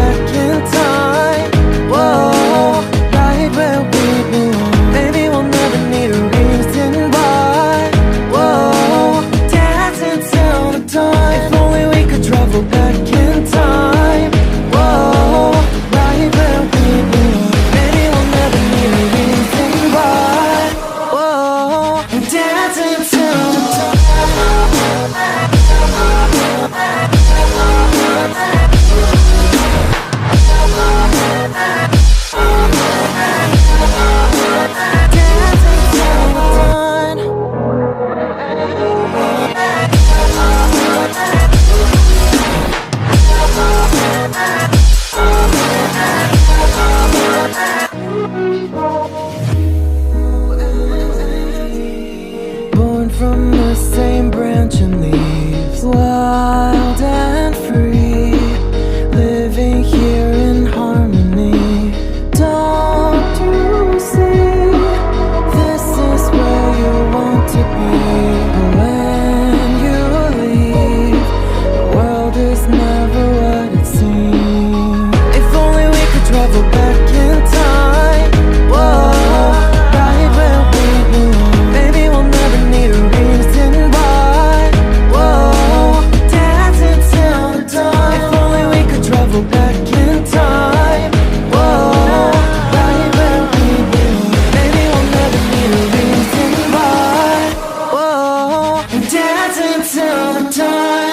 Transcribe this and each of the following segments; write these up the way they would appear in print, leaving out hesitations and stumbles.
back in time. Whoa, right where we belong. Maybe we'll never need a reason why. Whoa, dancing till the dawn. If only we could travel back in time. Whoa, right where we belong. Maybe we'll never need a reason why. Whoa, dancing till the dawn. Born from the same branch and leaves, wild and free, living here in harmony. Don't you see? This is where you want to be. But when you leave, the world is never what it seems. If only we could travel back in time. Whoa, right where we belong. Maybe we'll never need a reason why. Whoa, dancing till the dawn. If only we could travel back in time. Whoa, right where we belong. Maybe we'll never need a reason why. Whoa, dancing till the dawn.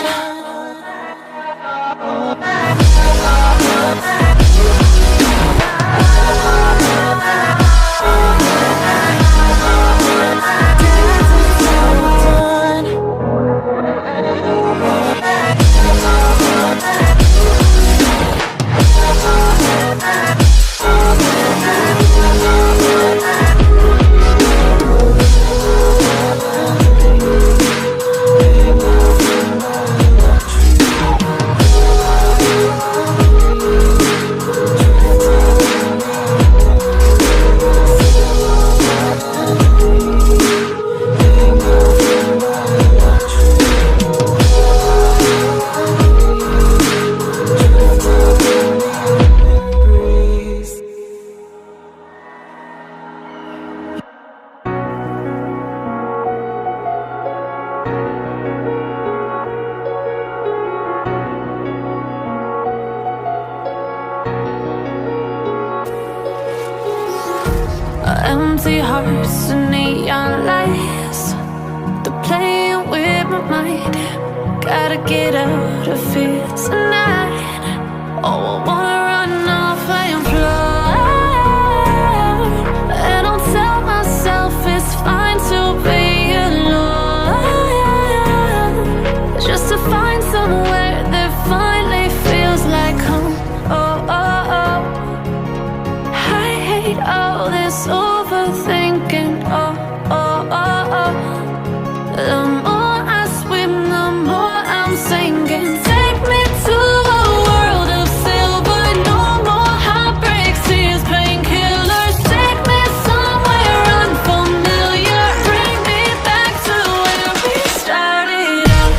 Empty hearts and neon lights, they're playing with my mind. Gotta get out of here tonight. Oh, I wanna run off and fly. And I'll tell myself it's fine to be alone, just to find somewhere that finally feels like home. Oh, oh, oh. I hate all this overthinking. Oh, oh, oh, oh. The more I swim, the more I'm sinking. Take me to a world of silver. No more heartbreaks, tears, painkillers. Take me somewhere unfamiliar. Bring me back to where we started out.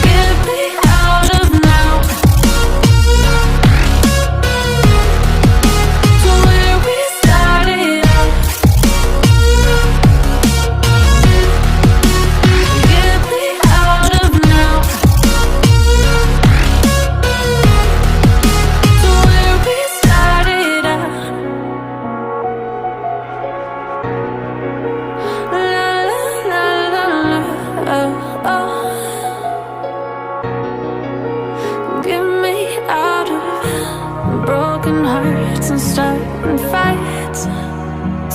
Get me out of now. To where we started out. Get me out of now. To where we started out. La la la la la. Oh, oh. Get me out of broken hearts and starting fights,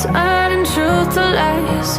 turning truth to lies.